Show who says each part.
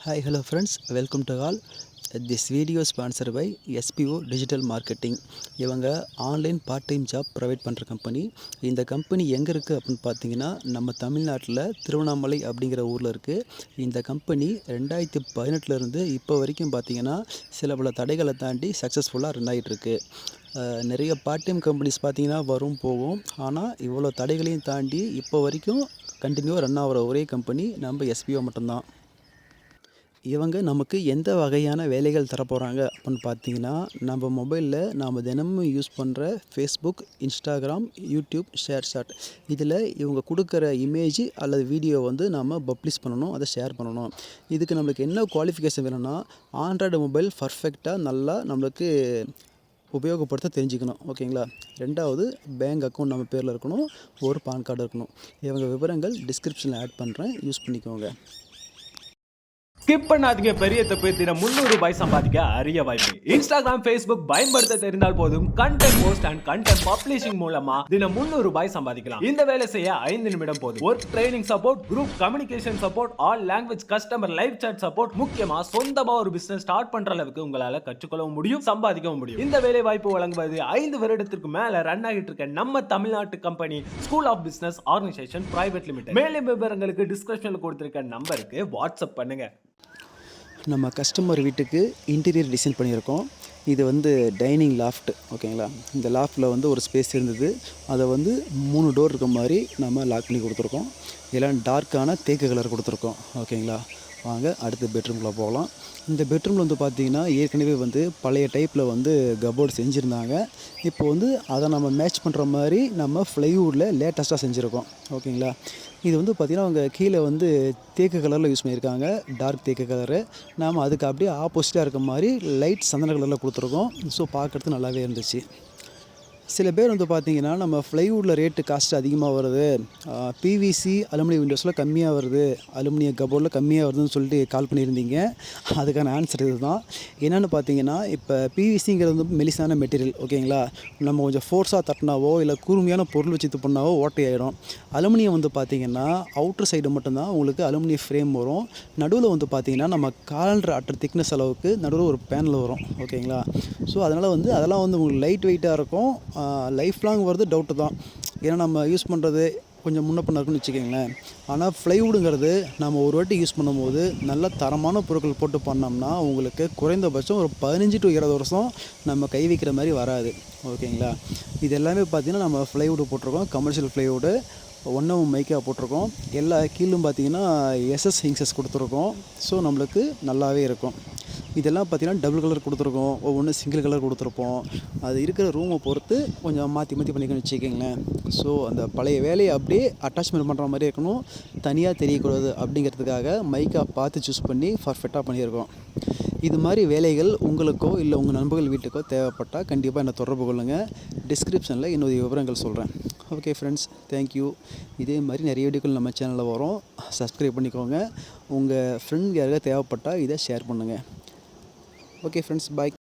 Speaker 1: Hi, hello friends, welcome to all. This video sponsored by SPO Digital Marketing. இவங்க online part time job provide பண்ணுற company. இந்த company எங்கே இருக்குது அப்படின்னு பார்த்தீங்கன்னா நம்ம தமிழ்நாட்டில் திருவண்ணாமலை அப்படிங்கிற ஊரில் இருக்குது. இந்த கம்பெனி 2018 இப்போ வரைக்கும் பார்த்தீங்கன்னா சில பல தடைகளை தாண்டி சக்ஸஸ்ஃபுல்லாக ரன் ஆகிட்டுருக்கு. நிறைய பார்ட் டைம் கம்பெனிஸ் பார்த்தீங்கன்னா வரும் போகும், ஆனால் இவ்வளோ தடைகளையும் தாண்டி இப்போ வரைக்கும் கண்டினியூவாக ரன் ஆகிற ஒரே கம்பெனி நம்ம SPO மட்டும்தான். இவங்க நமக்கு எந்த வகையான வேலைகள் தரப்போகிறாங்க அப்படின்னு பார்த்தீங்கன்னா, நம்ம மொபைலில் நாம் தினமும் யூஸ் பண்ணுற ஃபேஸ்புக், இன்ஸ்டாகிராம், யூடியூப், ஷேர்சாட் இதில் இவங்க கொடுக்குற இமேஜ் அல்லது வீடியோ வந்து நாம் பப்ளிஷ் பண்ணணும், அதை ஷேர் பண்ணணும். இதுக்கு நம்மளுக்கு என்ன குவாலிஃபிகேஷன் வேணும்னா, ஆண்ட்ராய்டு மொபைல் பர்ஃபெக்டாக நல்லா நம்மளுக்கு உபயோகப்படுத்த தெரிஞ்சுக்கணும். ஓகேங்களா? 2வது பேங்க் அக்கௌண்ட் நம்ம பேரில் இருக்கணும், ஒரு பான் கார்டு இருக்கணும். இவங்க விவரங்கள் டிஸ்கிரிப்ஷனில் ஆட் பண்ணுறேன், யூஸ் பண்ணிக்கோங்க.
Speaker 2: ஸ்கிப் பண்ணாதீங்க. பெரிய தப்பு. தினம் ₹300 சம்பாதிக்க அரிய வாய்ப்பு. இன்ஸ்டாகிராம், ஃபேஸ்புக் பயன்படுத்த தெரிந்தால் போதும். Content post and content publishing மூலமா தினம் ₹300 சம்பாதிக்கலாம். இந்த வேலை செய்ய 5 நிமிடம் போதும். Work training support, group communication support, all language customer live chat support, முக்கியமா சொந்தமா ஒரு பிசினஸ் ஸ்டார்ட் பண்ற அளவுக்கு உங்களால கற்றுக்கொள்ளவும் முடியும், சம்பாதிக்கவும் முடியும். இந்த வேலை வாய்ப்பு வழங்குவது 5 வருடத்திற்கு மேல ரன் ஆகிட்டு இருக்க நம்ம தமிழ்நாட்டு company school of business organisation private limited. மேலும் விவரங்களுக்கு டிஸ்கிரிப்ஷன்ல கொடுத்திருக்க நம்பருக்கு வாட்ஸ்அப் பண்ணுங்க.
Speaker 1: நம்ம கஸ்டமர் வீட்டுக்கு இன்டீரியர் டிசைன் பண்ணியிருக்கோம். இது வந்து டைனிங் லாஃப்ட். ஓகேங்களா? இந்த லாஃப்ட்டில் வந்து ஒரு ஸ்பேஸ் இருந்தது, அதை வந்து 3 டோர் இருக்க மாதிரி நம்ம லாக் பண்ணி கொடுத்துருக்கோம். இதெல்லாம் டார்க்கான தேக்கு கலர் கொடுத்துருக்கோம். ஓகேங்களா? வாங்க அடுத்த பெட்ரூம்குள்ளே போகலாம். இந்த பெட்ரூமில் வந்து பார்த்திங்கன்னா ஏற்கனவே வந்து பழைய டைப்பில் வந்து கபோர்டு செஞ்சுருந்தாங்க. இப்போ வந்து அதை நம்ம மேட்ச் பண்ணுற மாதிரி நம்ம ஃப்ளைவுட்டில் லேட்டஸ்ட்டாக செஞ்சுருக்கோம். ஓகேங்களா? இது வந்து பார்த்திங்கன்னா அவங்க கீழே வந்து தேக்கு கலரில் யூஸ் பண்ணியிருக்காங்க, டார்க் தேக்கு கலரு. நாம் அதுக்கு அப்படியே ஆப்போசிட்டாக இருக்க மாதிரி லைட் சந்தன கலரில் கொடுத்துருக்கோம். ஸோ பார்க்குறதுக்கு நல்லாவே இருந்துச்சு. சில பேர் வந்து பார்த்திங்கன்னா நம்ம ஃப்ளைவுட்டில் ரேட்டு காஸ்ட் அதிகமாக வருது, பிவிசி அலுமினியம் விண்டோஸில் கம்மியாக வருது, அலுமினியம் கபோர்டில் கம்மியாக வருதுன்னு சொல்லிட்டு கால் பண்ணியிருந்தீங்க. அதுக்கான ஆன்சர் இது தான். என்னென்னு பார்த்தீங்கன்னா, இப்போ பிவிசிங்கிறது வந்து மெலிசான மெட்டீரியல். ஓகேங்களா? நம்ம கொஞ்சம் ஃபோர்ஸாக தட்டினாவோ இல்லை கூர்மையான பொருள் வச்சு இது பண்ணாவோ ஓட்டையாயிடும். அலுமினியம் வந்து பார்த்திங்கன்னா அவுட்டர் சைடு மட்டும்தான் உங்களுக்கு அலுமினியம் ஃப்ரேம் வரும். நடுவில் வந்து பார்த்திங்கன்னா நம்ம காலண்டர் அட்டர் திக்னஸ் அளவுக்கு நடுவில் ஒரு பேனல் வரும். ஓகேங்களா? ஸோ அதனால் வந்து அதெல்லாம் வந்து உங்களுக்கு லைட் வெயிட்டாக இருக்கும். லைஃப் லாங் வருது டவுட்டு தான். ஏன்னா நம்ம யூஸ் பண்ணுறது கொஞ்சம் முன்ன பண்ண இருக்குன்னு வச்சுக்கோங்களேன். ஆனால் ஃப்ளைவுடுங்கிறது நம்ம ஒரு வாட்டி யூஸ் பண்ணும்போது நல்ல தரமான பொருட்கள் போட்டு பண்ணோம்னா உங்களுக்கு குறைந்தபட்சம் ஒரு 15 to 20 வருஷம் நம்ம கை வைக்கிற மாதிரி வராது. ஓகேங்களா? இது எல்லாமே பார்த்திங்கன்னா நம்ம ஃப்ளைவுட் போட்டிருக்கோம், கமர்ஷியல் ஃப்ளைவுடு 1mm மைக்காக போட்டிருக்கோம். எல்லா கீழும் பார்த்திங்கன்னா எஸ்எஸ் ஹிங்ஸஸ் கொடுத்துருக்கோம். ஸோ நம்மளுக்கு நல்லாவே இருக்கும். இதெல்லாம் பார்த்திங்கன்னா டபுள் கலர் கொடுத்துருக்கோம், ஒவ்வொன்று சிங்கிள் கலர் கொடுத்துருப்போம். அது இருக்கிற ரூமை பொறுத்து கொஞ்சம் மாற்றி பண்ணிக்கணும்னு வச்சுக்கோங்களேன். ஸோ அந்த பழைய வேலையை அப்படியே அட்டாச்மெண்ட் பண்ணுற மாதிரி இருக்கணும், தனியாக தெரியக்கூடாது அப்படிங்கிறதுக்காக மைக்காக பார்த்து சூஸ் பண்ணி பர்ஃபெக்டாக பண்ணியிருக்கோம். இது மாதிரி வேலைகள் உங்களுக்கோ இல்லை உங்கள் நண்பர்கள் வீட்டுக்கோ தேவைப்பட்டால் கண்டிப்பாக என்னை தொடர்பு கொள்ளுங்கள். டிஸ்கிரிப்ஷனில் என்னுடைய விவரங்கள் சொல்கிறேன். Okay friends, thank you. இதே மாதிரி நிறைய வீடியோக்கள் நம்ம சேனலில் வரும், சப்ஸ்கிரைப் பண்ணிக்கோங்க. உங்கள் ஃப்ரெண்ட் யாருக்காவது தேவைப்பட்டால் இதை ஷேர் பண்ணுங்கள். ஓகே ஃப்ரெண்ட்ஸ், பாய்.